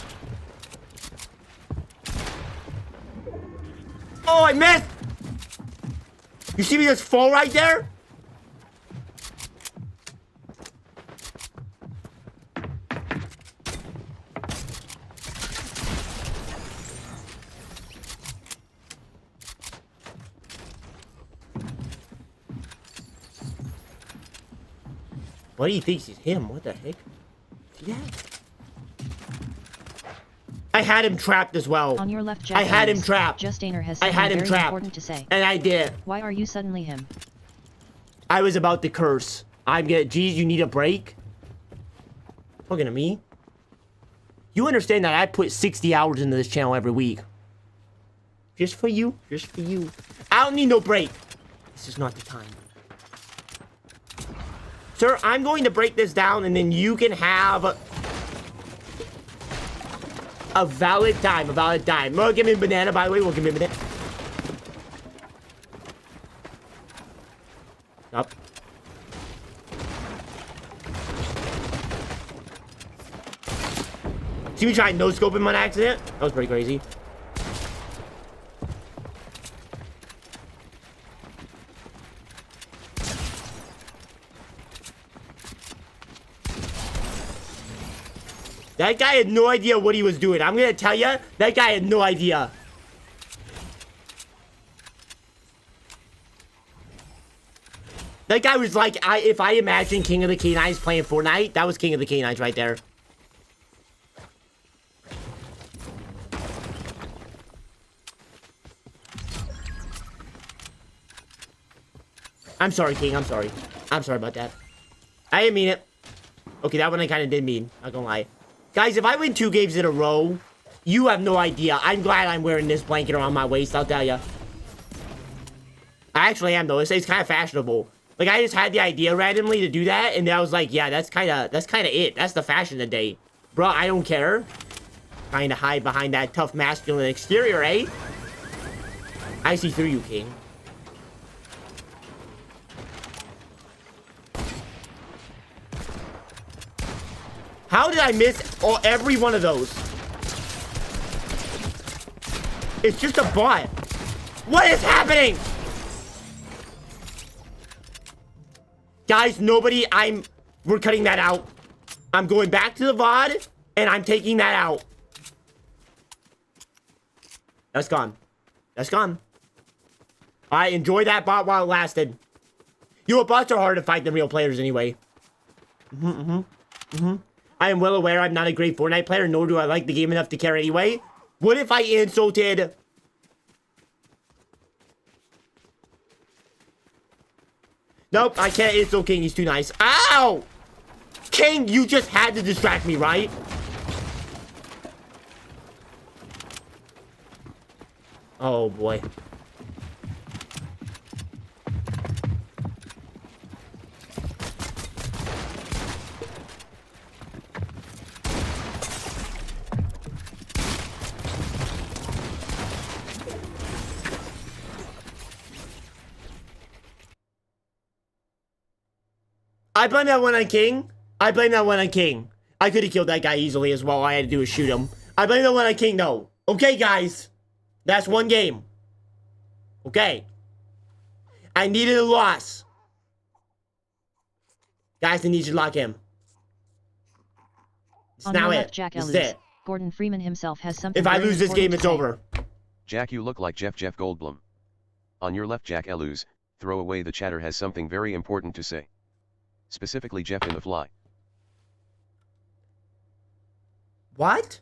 Oh, I missed! You see me just fall right there? What do you think he's him? What the heck? See that? I had him trapped as well. On your left, Jack. I had him trapped. Justainer has I something had him very trapped. important to say. And I did. Why are you suddenly him? I was about to curse. I'm gonna. Geez, you need a break? Talking to me? You understand that I put 60 hours into this channel every week. Just for you. Just for you. I don't need no break. This is not the time. Sir, I'm going to break this down and then you can have a valid time. A valid time. Well, give me a banana, by the way. We'll give me a banana. Up. See me try no-scope him on accident? That was pretty crazy. That guy had no idea what he was doing. I'm gonna tell you, that guy had no idea. That guy was like, if I imagine King of the Canines playing Fortnite, that was King of the Canines right there. I'm sorry, King. I'm sorry. I'm sorry about that. I didn't mean it. Okay, that one I kind of did mean. Not gonna lie. Guys, if I win 2 games in a row, you have no idea. I'm glad I'm wearing this blanket around my waist, I'll tell you. I actually am, though. It's kind of fashionable. Like, I just had the idea randomly to do that, and I was like, yeah, that's kind of it. That's the fashion today. Bro, I don't care. Trying to hide behind that tough masculine exterior, eh? I see through you, King. How did I miss every one of those? It's just a bot. What is happening? Guys, nobody, we're cutting that out. I'm going back to the VOD, and I'm taking that out. That's gone. That's gone. I enjoyed that bot while it lasted. You know, bots are harder to fight than real players anyway. I am well aware I'm not a great Fortnite player, nor do I like the game enough to care anyway. What if I insulted... Nope, I can't insult King. He's too nice. Ow! King, you just had to distract me, right? Oh, boy. I blame that one on King. I blame that one on King. I could have killed that guy easily as well. All I had to do was shoot him. I blame the one on King, though. Okay, guys. That's one game. Okay. I needed a loss. Guys, I need you to lock him. It's On now your it. left, Jack This is Ellis. it. Gordon Freeman himself has something If I very lose this game, important it's to say. over. Jack, you look like Jeff Goldblum. On your left, Jack Ellis, throw away the chatter, has something very important to say. Specifically Jeff in the Fly. What?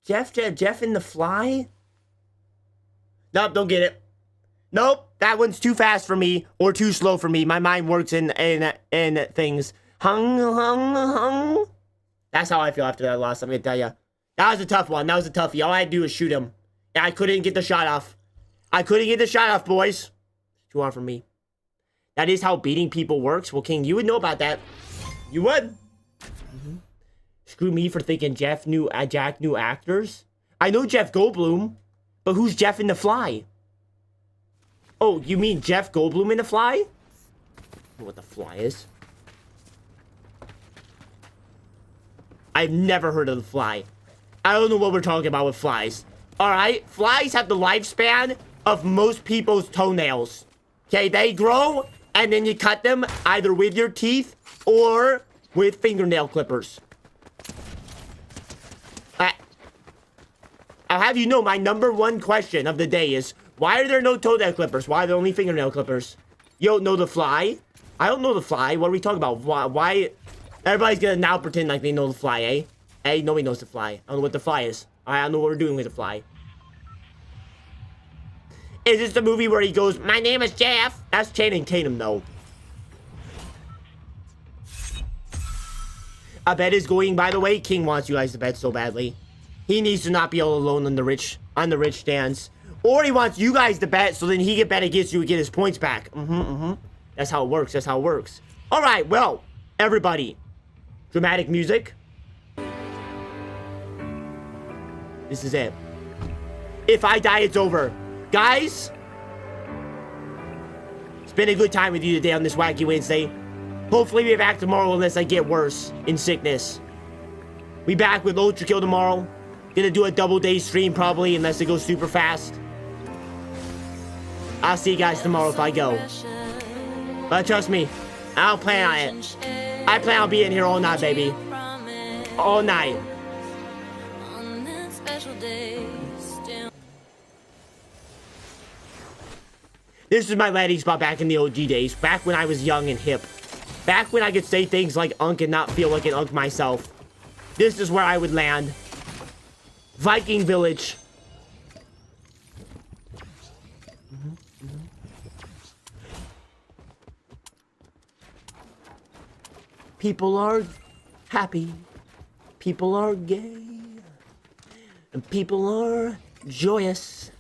Jeff in the Fly? Nope, don't get it. Nope, that one's too fast for me or too slow for me. My mind works in things. Hung. That's how I feel after that loss, I'm gonna tell you. That was a tough one. That was a toughie. All I had to do was shoot him. And I couldn't get the shot off. Boys. Too hard for me. That is how beating people works. Well, King, you would know about that. You would. Screw me for thinking Jack knew actors. I know Jeff Goldblum, but who's Jeff in the Fly? Oh, you mean Jeff Goldblum in the Fly? I don't know what the Fly is. I've never heard of the Fly. I don't know what we're talking about with flies. Alright, flies have the lifespan of most people's toenails. Okay, they grow, and then you cut them either with your teeth or with fingernail clippers. I'll have you know, my #1 question of the day is, why are there no toenail clippers? Why are there only fingernail clippers? You don't know the Fly? I don't know the Fly. What are we talking about? Why? Everybody's gonna now pretend like they know the Fly, eh? Hey, nobody knows the Fly. I don't know what the Fly is. I don't know what we're doing with the Fly. Is this the movie where he goes, my name is Jeff? That's Channing Tatum, though. A bet is going, by the way. King wants you guys to bet so badly. He needs to not be all alone on the rich stands. Or he wants you guys to bet so then he can bet against you and get his points back. That's how it works. That's how it works. All right, well, everybody. Dramatic music. This is it. If I die, it's over. Guys, it's been a good time with you today on this Wacky Wednesday. Hopefully we're back tomorrow unless I get worse in sickness. We back with Ultra Kill tomorrow. Gonna do a double day stream probably unless it goes super fast. I'll see you guys tomorrow if I go. But trust me, I don't plan on it. I plan on being here all night, baby. All night. This is my landing spot back in the OG days. Back when I was young and hip. Back when I could say things like unk and not feel like an unk myself. This is where I would land. Viking Village. People are happy. People are gay. And people are joyous.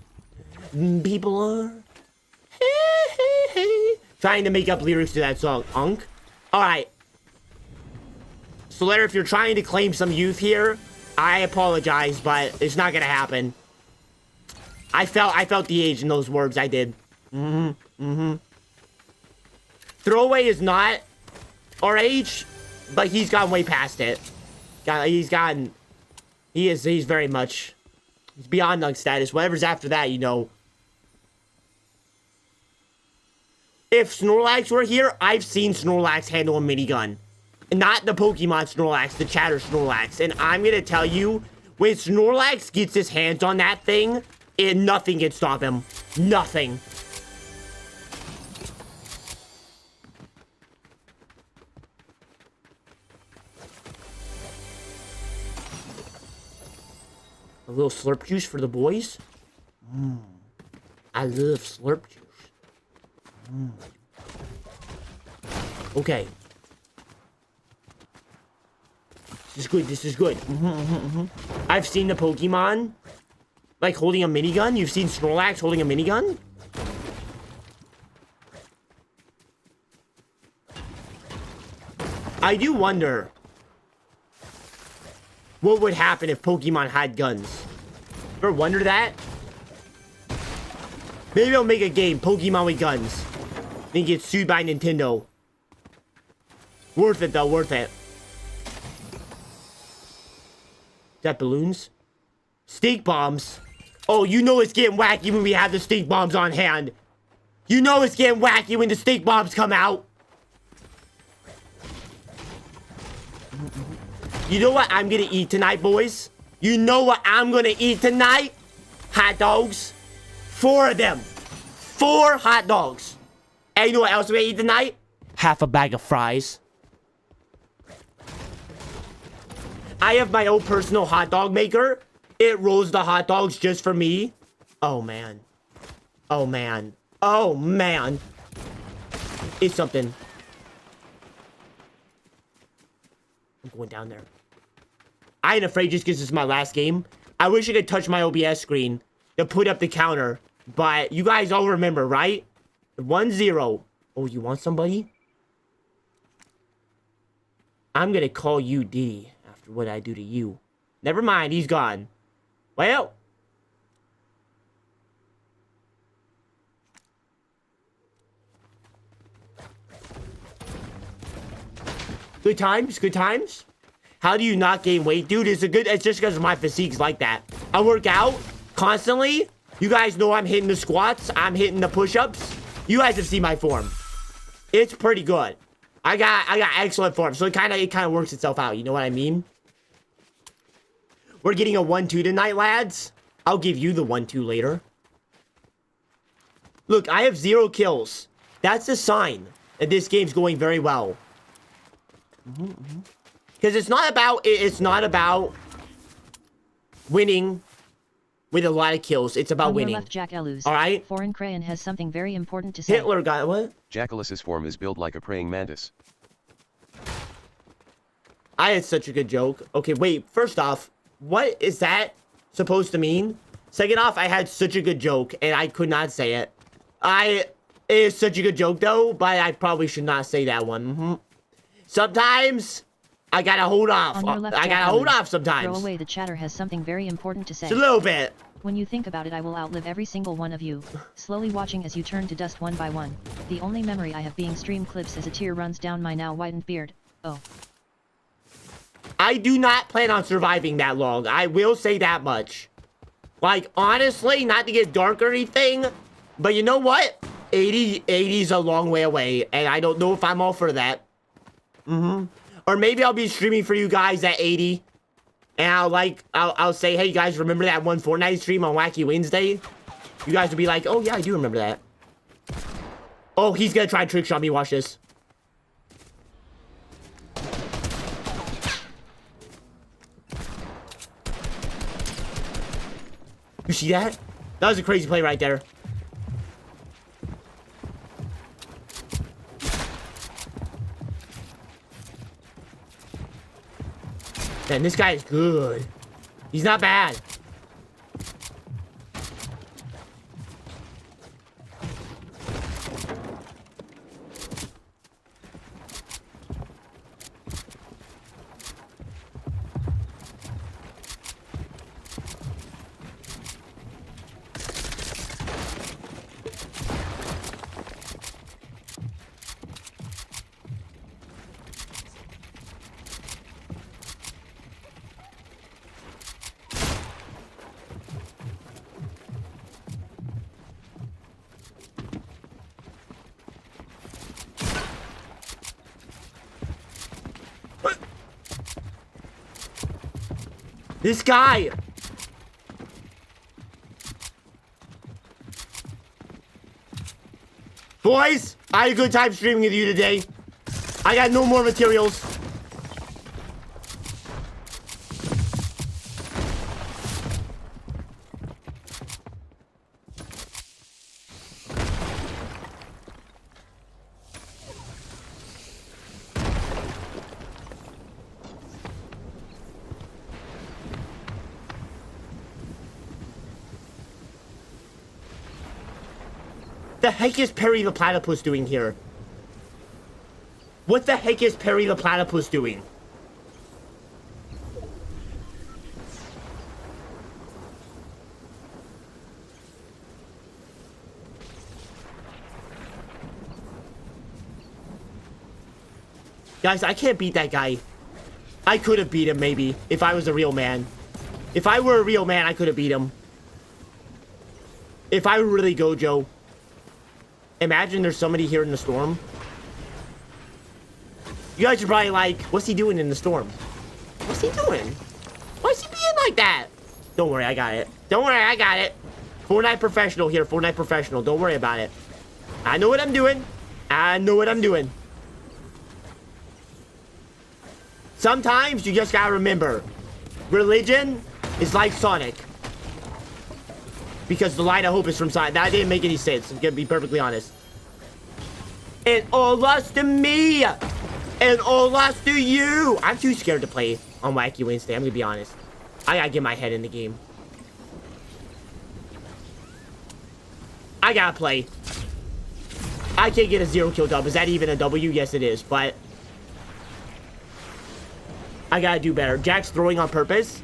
And people are trying to make up lyrics to that song. Unk. Alright. So Larry, if you're trying to claim some youth here, I apologize, but it's not gonna happen. I felt the age in those words. I did. Throwaway is not our age, but he's gone way past it. He's very much, he's beyond unk status. Whatever's after that, you know. If Snorlax were here, I've seen Snorlax handle a minigun. Not the Pokemon Snorlax, the Chatter Snorlax. And I'm gonna tell you, when Snorlax gets his hands on that thing, nothing can stop him. Nothing. A little slurp juice for the boys. I love slurp juice. Okay. This is good. This is good. I've seen the Pokemon like holding a minigun. You've seen Snorlax holding a minigun? I do wonder what would happen if Pokemon had guns. Ever wonder that? Maybe I'll make a game, Pokemon with guns. Then get sued by Nintendo. Worth it though, worth it. that balloons? Stink bombs. Oh, you know it's getting wacky when we have the stink bombs on hand. You know it's getting wacky when the stink bombs come out. You know what I'm gonna eat tonight, boys? You know what I'm gonna eat tonight? Hot dogs. 4 of them. 4 hot dogs. And you know what else we're gonna eat tonight? Half a bag of fries. I have my own personal hot dog maker. It rolls the hot dogs just for me. Oh, man. Oh, man. Oh, man. It's something. I'm going down there. I ain't afraid just because this is my last game. I wish I could touch my OBS screen to put up the counter. But you guys all remember, right? 1-0. Oh, you want somebody? I'm gonna call you D after what I do to you. Never mind, he's gone. Well. Good times, good times. How do you not gain weight? Dude, it's just because my physique's like that. I work out constantly. You guys know I'm hitting the squats. I'm hitting the push-ups. You guys have seen my form. It's pretty good. I got excellent form. So it kind of works itself out. You know what I mean? We're getting a 1-2 tonight, lads. I'll give you the 1-2 later. Look, I have 0 kills. That's a sign that this game's going very well. Because it's not about winning with a lot of kills. It's about winning. Left, Jack Elus. All right? Foreign Crayon has something very important to say. Hitler got what? Jackalus's form is built like a praying mantis. I had such a good joke. Okay, wait. First off, what is that supposed to mean? Second off, I had such a good joke, and I could not say it. It is such a good joke, though, but I probably should not say that one. Sometimes, I gotta hold off. I gotta hold off sometimes. Throw away the chatter has something very important to say. Just a little bit. When you think about it, I will outlive every single one of you, slowly watching as you turn to dust one by one. The only memory I have being stream clips as a tear runs down my now whitened beard. Oh. I do not plan on surviving that long. I will say that much. Like, honestly, not to get dark or anything, but you know what? 80's a long way away, and I don't know if I'm all for that. Or maybe I'll be streaming for you guys at 80, and I'll say, hey, you guys, remember that one Fortnite stream on Wacky Wednesday? You guys will be like, oh, yeah, I do remember that. Oh, he's gonna try and trick shot me. Watch this. You see that? That was a crazy play right there. Man, this guy is good. He's not bad. This guy! Boys, I had a good time streaming with you today. I got no more materials. The heck is Perry the Platypus doing here? What the heck is Perry the Platypus doing? Guys, I can't beat that guy. I could have beat him, maybe, if I was a real man. If I were a real man, I could have beat him. If I were really Gojo. Imagine there's somebody here in the storm. You guys are probably like, what's he doing in the storm? What's he doing? Why is he being like that? Don't worry, I got it. Don't worry, I got it. Fortnite professional here, Fortnite professional. Don't worry about it. I know what I'm doing. I know what I'm doing. Sometimes you just gotta remember, religion is like Sonic. Because the light of hope is from Sonic. That didn't make any sense, I'm gonna be perfectly honest. And all lost to me. And all lost to you. I'm too scared to play on Wacky Wednesday, I'm gonna be honest. I gotta get my head in the game. I gotta play. I can't get a 0 kill dub. Is that even a W? Yes, it is, but I gotta do better. Jack's throwing on purpose.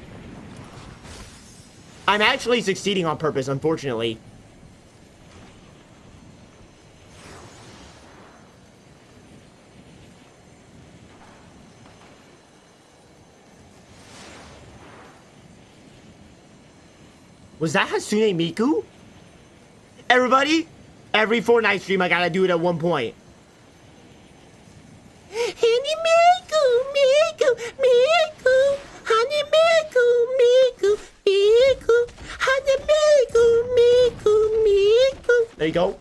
I'm actually succeeding on purpose, unfortunately. Was that Hasune Miku? Everybody, every Fortnite stream, I gotta do it at one point. Honey Miku, Miku, Miku, Honey Miku, Miku, Miku, Honey Miku, Miku, Miku. There you go.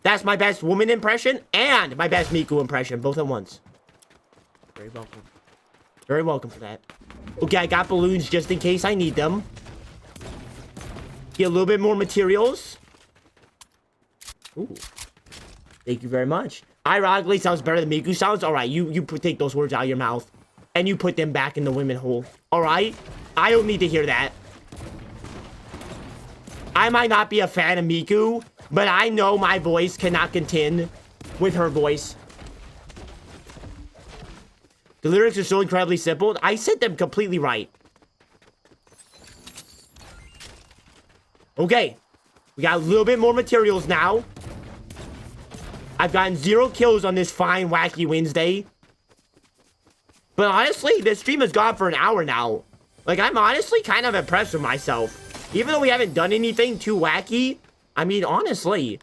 That's my best woman impression and my best Miku impression, both at once. Very welcome. Very welcome for that. Okay, I got balloons just in case I need them. Get a little bit more materials. Ooh. Thank you very much. Ironically, sounds better than Miku sounds. All right, you take those words out of your mouth. And you put them back in the women hole. All right? I don't need to hear that. I might not be a fan of Miku, but I know my voice cannot contend with her voice. The lyrics are so incredibly simple. I said them completely right. Okay. We got a little bit more materials now. I've gotten 0 kills on this fine Wacky Wednesday. But honestly, this stream has gone for an hour now. Like, I'm honestly kind of impressed with myself. Even though we haven't done anything too wacky. I mean, honestly.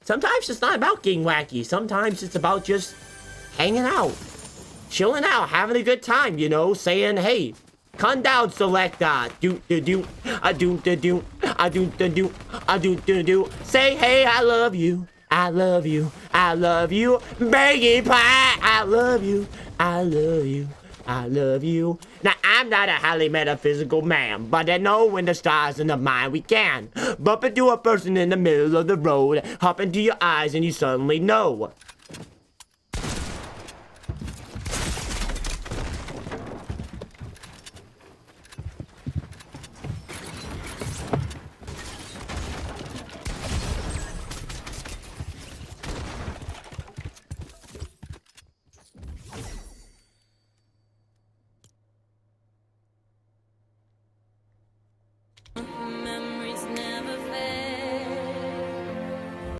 Sometimes it's not about getting wacky. Sometimes it's about just hanging out. Chilling out. Having a good time, you know. Saying, hey, come down, Selecta. Do. Say, hey, I love you. I love you. I love you. Baggy pie. I love you. I love you. I love you. Now, I'm not a highly metaphysical man, but I know when the stars in the mind we can bump into a person in the middle of the road, hop into your eyes, and you suddenly know